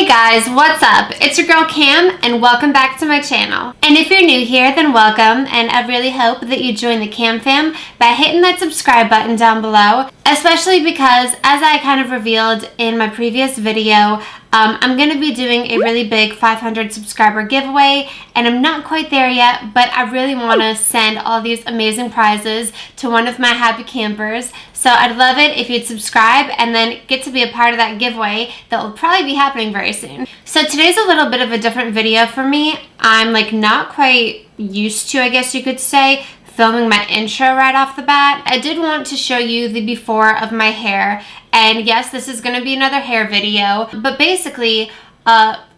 Hey guys, what's up? It's your girl Cam and welcome back to my channel. And if you're new here, then welcome, and I really hope that you join the Cam fam by hitting that subscribe button down below, especially because as I kind of revealed in my previous video, I'm going to be doing a really big 500 subscriber giveaway, and I'm not quite there yet, but I really want to send all these amazing prizes to one of my happy campers. So I'd love it if you'd subscribe and then get to be a part of that giveaway that will probably be happening very soon. So today's a little bit of a different video for me. I'm like not quite used to, I guess you could say, filming my intro right off the bat. I did want to show you the before of my hair, and yes, this is going to be another hair video, but basically,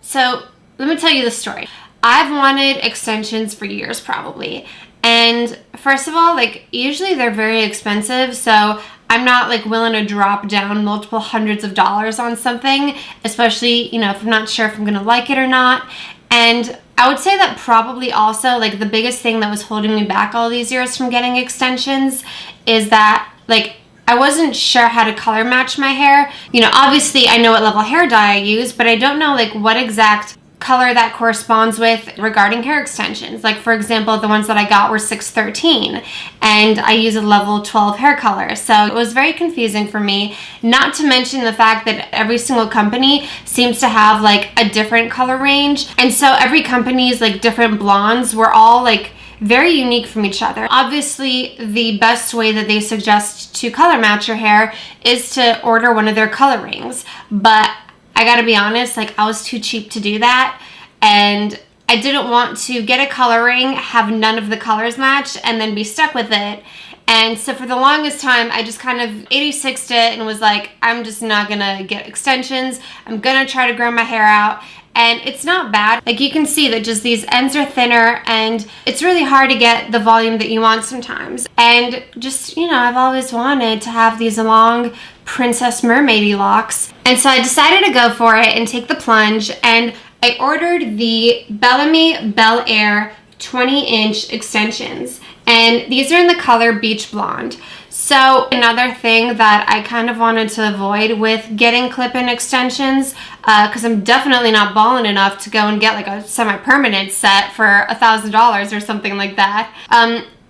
so let me tell you the story. I've wanted extensions for years probably, and first of all, like usually they're very expensive, so I'm not like willing to drop down multiple hundreds of dollars on something, especially, you know, if I'm not sure if I'm gonna like it or not. And I would say that probably also like the biggest thing that was holding me back all these years from getting extensions is that like I wasn't sure how to color match my hair. You know, obviously I know what level hair dye I use, but I don't know like what exact color that corresponds with regarding hair extensions. Like for example, the ones that I got were 613 and I use a level 12 hair color. So it was very confusing for me, not to mention the fact that every single company seems to have like a different color range. And so every company's like different blondes were all like very unique from each other. Obviously, the best way that they suggest to color match your hair is to order one of their color rings. But I gotta be honest, like I was too cheap to do that, and I didn't want to get a color ring, have none of the colors match, and then be stuck with it. And so for the longest time, I just kind of 86'd it and was like, I'm just not gonna get extensions. I'm gonna try to grow my hair out. And it's not bad. Like you can see that just these ends are thinner and it's really hard to get the volume that you want sometimes. And just, you know, I've always wanted to have these long princess mermaidy locks. And so I decided to go for it and take the plunge, and I ordered the Bellami Bel Air 20-inch extensions. And these are in the color Beach Blonde. So another thing that I kind of wanted to avoid with getting clip-in extensions, because I'm definitely not balling enough to go and get like a semi-permanent set for $1,000 or something like that.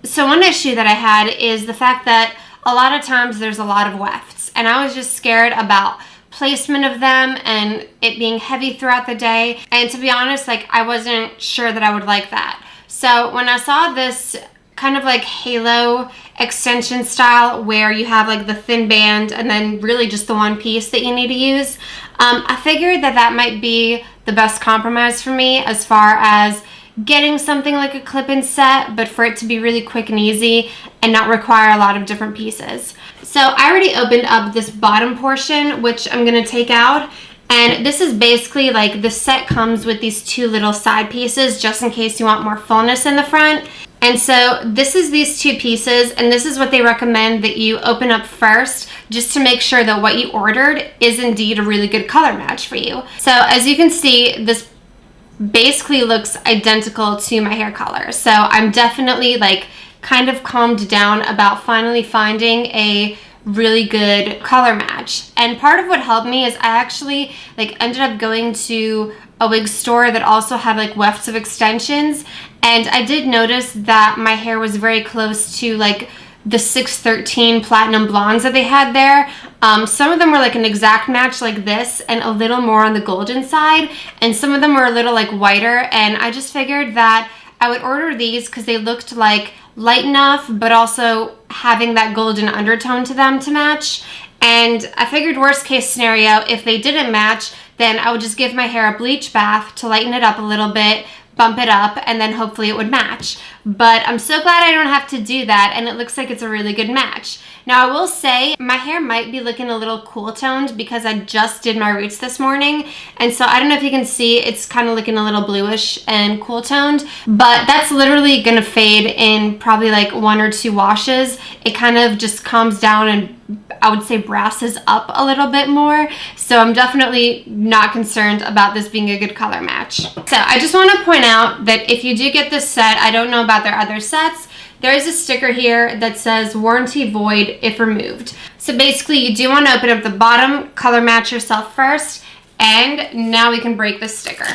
So one issue that I had is the fact that a lot of times there's a lot of wefts, and I was just scared about placement of them and it being heavy throughout the day. And to be honest, like I wasn't sure that I would like that. So when I saw this kind of like halo extension style where you have like the thin band and then really just the one piece that you need to use, I figured that that might be the best compromise for me as far as getting something like a clip-in set, but for it to be really quick and easy and not require a lot of different pieces. So I already opened up this bottom portion, which I'm gonna take out. And this is basically like the set comes with these two little side pieces just in case you want more fullness in the front. And so this is these two pieces, and this is what they recommend that you open up first just to make sure that what you ordered is indeed a really good color match for you. So as you can see, this basically looks identical to my hair color. So I'm definitely like kind of calmed down about finally finding a really good color match. And part of what helped me is I actually like ended up going to a wig store that also had like wefts of extensions, and I did notice that my hair was very close to like the 613 platinum blondes that they had there. Some of them were like an exact match like this and a little more on the golden side, and some of them were a little like whiter, and I just figured that I would order these because they looked like light enough but also having that golden undertone to them to match. And I figured worst case scenario, if they didn't match, then I would just give my hair a bleach bath to lighten it up a little bit, bump it up, and then hopefully it would match. But I'm so glad I don't have to do that, and it looks like it's a really good match. Now I will say my hair might be looking a little cool toned because I just did my roots this morning, and so I don't know if you can see, it's kind of looking a little bluish and cool toned, but that's literally gonna fade in probably like 1 or 2 washes. It kind of just calms down and I would say brasses up a little bit more. So I'm definitely not concerned about this being a good color match. So I just want to point out that if you do get this set, I don't know about their other sets, there is a sticker here that says warranty void if removed. So basically you do want to open up the bottom, color match yourself first, And now we can break the sticker.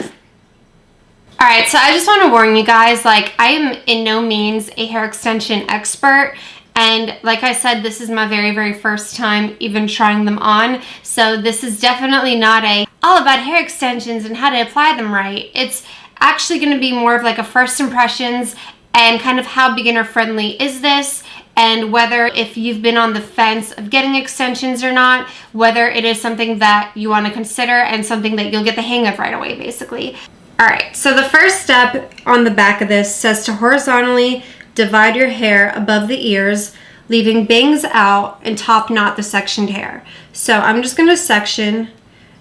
All right, so I just want to warn you guys, like, I am in no means a hair extension expert. And like I said, this is my very, very first time even trying them on. So this is definitely not all about hair extensions and how to apply them right. It's actually going to be more of like a first impressions and kind of how beginner friendly is this, and whether if you've been on the fence of getting extensions or not, whether it is something that you want to consider and something that you'll get the hang of right away, basically. All right, so the first step on the back of this says to horizontally divide your hair above the ears, leaving bangs out and top knot the sectioned hair. So I'm just gonna section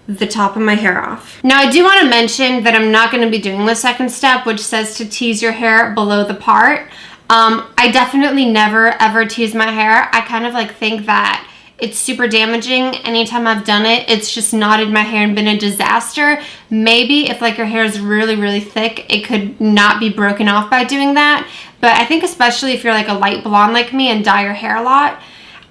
the top of my hair off. Now I do want to mention that I'm not going to be doing the second step, which says to tease your hair below the part. I definitely never ever tease my hair. I kind of like think that it's super damaging. Anytime I've done it, it's just knotted my hair and been a disaster. Maybe if like your hair is really, really thick, it could not be broken off by doing that. But I think especially if you're like a light blonde like me and dye your hair a lot,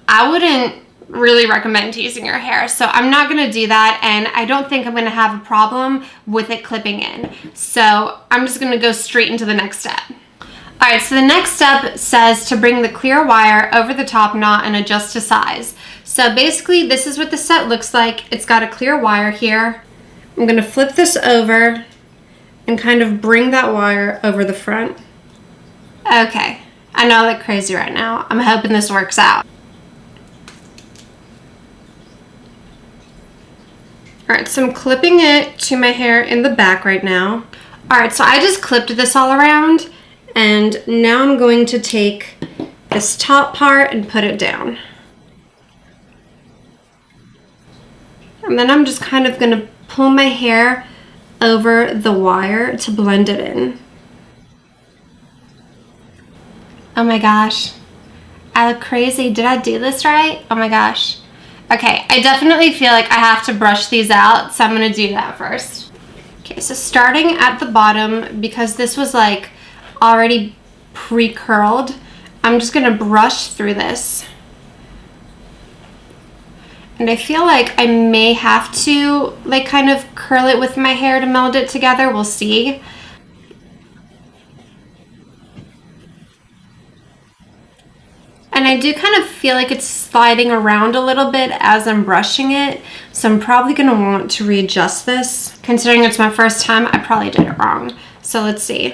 I wouldn't really recommend teasing your hair. So I'm not going to do that, and I don't think I'm going to have a problem with it clipping in. So I'm just going to go straight into the next step. All right, so the next step says to bring the clear wire over the top knot and adjust to size. So basically this is what the set looks like. It's got a clear wire here. I'm going to flip this over and kind of bring that wire over the front. Okay, I know I look crazy right now. I'm hoping this works out. All right, so I'm clipping it to my hair in the back right now. All right, so I just clipped this all around, and now I'm going to take this top part and put it down. And then I'm just kind of gonna pull my hair over the wire to blend it in. Oh my gosh, I look crazy. Did I do this right? Oh my gosh. Okay, I definitely feel like I have to brush these out, so I'm gonna do that first. Okay, so starting at the bottom, because this was like already pre-curled, I'm just gonna brush through this. And I feel like I may have to like kind of curl it with my hair to meld it together, we'll see. And I do kind of feel like it's sliding around a little bit as I'm brushing it. So I'm probably gonna want to readjust this. Considering it's my first time, I probably did it wrong. So let's see.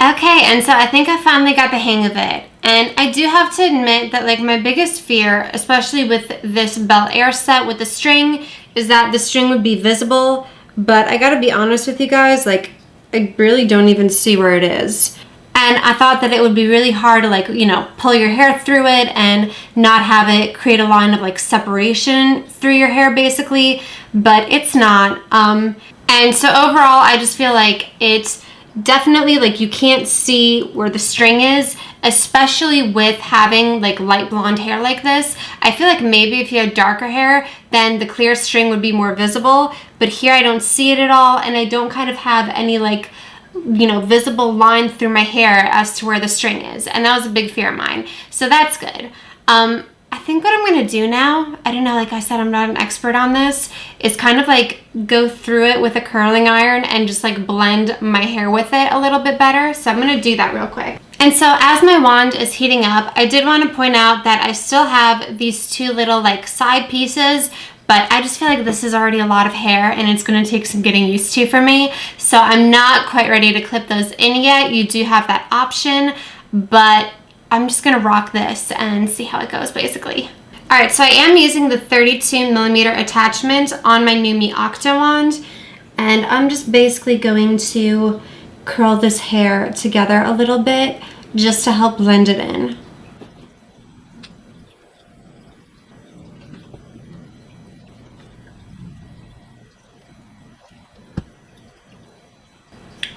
Okay, and so I think I finally got the hang of it. And I do have to admit that like my biggest fear, especially with this Bel Air set with the string, is that the string would be visible. But I gotta be honest with you guys, like I really don't even see where it is. And I thought that it would be really hard to like, you know, pull your hair through it and not have it create a line of like separation through your hair basically, but it's not. And so overall, I just feel like it's definitely like you can't see where the string is, especially with having like light blonde hair like this. I feel like maybe if you had darker hair, then the clear string would be more visible, but here I don't see it at all, and I don't kind of have any like, you know, visible line through my hair as to where the string is, and that was a big fear of mine, so that's good. I think what I'm gonna do now, I don't know, like I said, I'm not an expert on this, is kind of like go through it with a curling iron and just like blend my hair with it a little bit better. So I'm gonna do that real quick. And so as my wand is heating up, I did want to point out that I still have these two little like side pieces, but I just feel like this is already a lot of hair and it's going to take some getting used to for me. So I'm not quite ready to clip those in yet. You do have that option, but I'm just going to rock this and see how it goes basically. All right, so I am using the 32mm attachment on my Nume Octo wand, and I'm just basically going to curl this hair together a little bit just to help blend it in.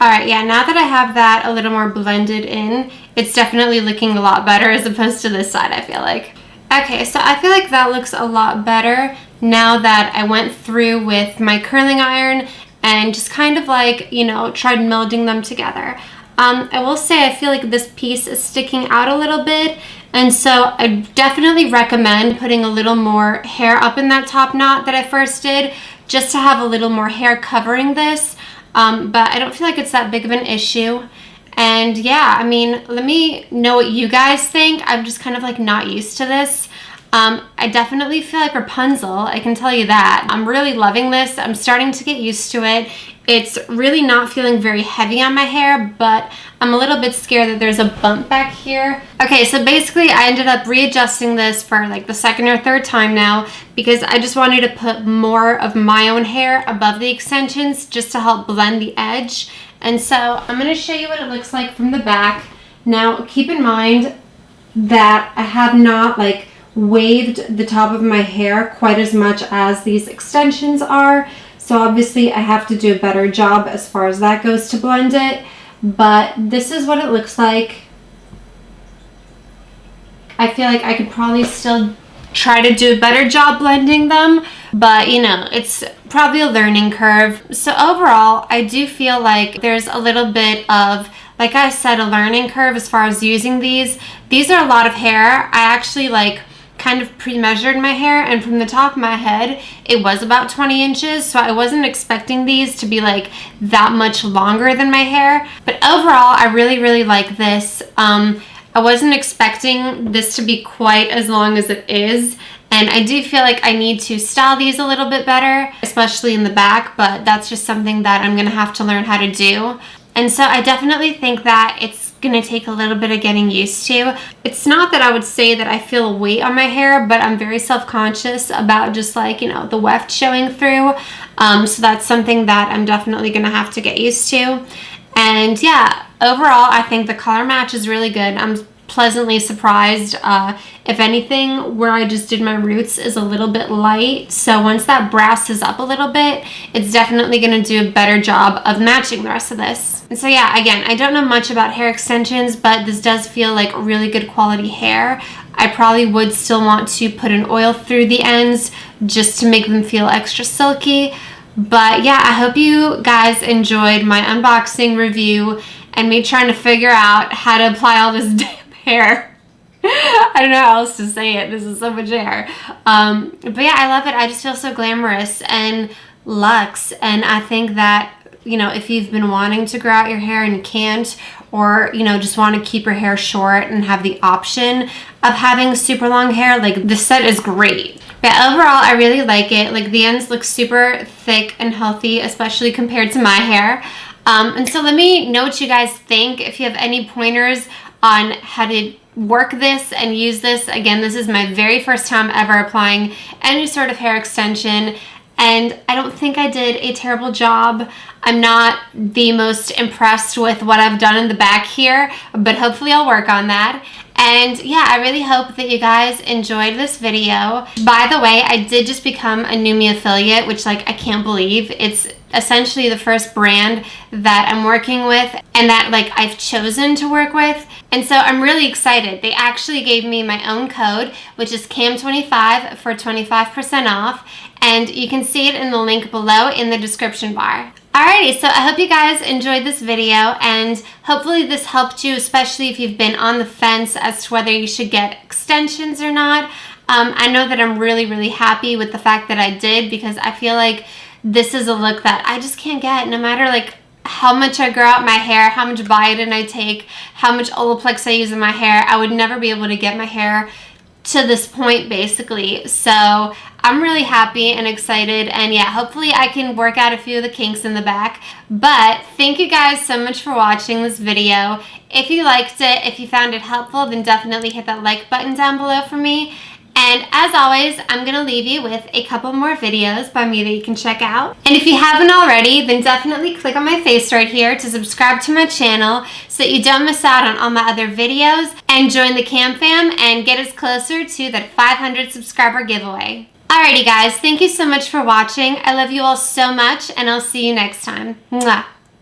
All right, yeah, now that I have that a little more blended in, it's definitely looking a lot better as opposed to this side, I feel like. Okay, so I feel like that looks a lot better now that I went through with my curling iron and just kind of like, you know, tried melding them together. I will say I feel like this piece is sticking out a little bit, and so I definitely recommend putting a little more hair up in that top knot that I first did, just to have a little more hair covering this, but I don't feel like it's that big of an issue. And yeah, I mean, let me know what you guys think. I'm just kind of like not used to this. I definitely feel like Rapunzel, I can tell you that. I'm really loving this. I'm starting to get used to it. It's really not feeling very heavy on my hair, but I'm a little bit scared that there's a bump back here. Okay, so basically I ended up readjusting this for like the second or third time now because I just wanted to put more of my own hair above the extensions just to help blend the edge. And so I'm going to show you what it looks like from the back. Now, keep in mind that I have not like waved the top of my hair quite as much as these extensions are. So obviously I have to do a better job as far as that goes to blend it. But this is what it looks like. I feel like I could probably still try to do a better job blending them, but you know, it's probably a learning curve. So overall, I do feel like there's a little bit of, like I said, a learning curve as far as using these. These are a lot of hair. I actually like kind of pre-measured my hair, and from the top of my head it was about 20 inches, so I wasn't expecting these to be like that much longer than my hair. But overall, I really like this. I wasn't expecting this to be quite as long as it is, and I do feel like I need to style these a little bit better, especially in the back, but that's just something that I'm gonna have to learn how to do. And so I definitely think that it's gonna take a little bit of getting used to. It's not that I would say that I feel a weight on my hair, but I'm very self-conscious about just like, you know, the weft showing through. So that's something that I'm definitely gonna have to get used to. And yeah, overall, I think the color match is really good. I'm pleasantly surprised. If anything, where I just did my roots is a little bit light, so once that brasses up a little bit, it's definitely going to do a better job of matching the rest of this. And so yeah, again, I don't know much about hair extensions, but this does feel like really good quality hair. I probably would still want to put an oil through the ends just to make them feel extra silky. But yeah, I hope you guys enjoyed my unboxing review and me trying to figure out how to apply all this damn hair. I don't know how else to say it. This is so much hair. But yeah, I love it. I just feel so glamorous and luxe. And I think that, you know, if you've been wanting to grow out your hair and can't, or, you know, just want to keep your hair short and have the option of having super long hair, like this set is great. But overall, I really like it. Like the ends look super thick and healthy, especially compared to my hair. And so let me know what you guys think. If you have any pointers on how to work this and use this. Again, this is my very first time ever applying any sort of hair extension, and I don't think I did a terrible job. I'm not the most impressed with what I've done in the back here, but hopefully I'll work on that. And yeah, I really hope that you guys enjoyed this video. By the way, I did just become a Nume affiliate, which like I can't believe. It's essentially the first brand that I'm working with and that like I've chosen to work with. And so I'm really excited. They actually gave me my own code, which is CAM25 for 25% off. And you can see it in the link below in the description bar. Alrighty, so I hope you guys enjoyed this video, and hopefully this helped you, especially if you've been on the fence as to whether you should get extensions or not. I know that I'm really happy with the fact that I did, because I feel like this is a look that I just can't get no matter like how much I grow out my hair, how much biotin I take, how much Olaplex I use in my hair. I would never be able to get my hair to this point basically. So I'm really happy and excited, and yeah, hopefully I can work out a few of the kinks in the back. But thank you guys so much for watching this video. If you liked it, if you found it helpful, then definitely hit that like button down below for me. And as always, I'm going to leave you with a couple more videos by me that you can check out. And if you haven't already, then definitely click on my face right here to subscribe to my channel so that you don't miss out on all my other videos, and join the Cam Fam and get us closer to that 500 subscriber giveaway. Alrighty guys, thank you so much for watching. I love you all so much, and I'll see you next time. Mwah.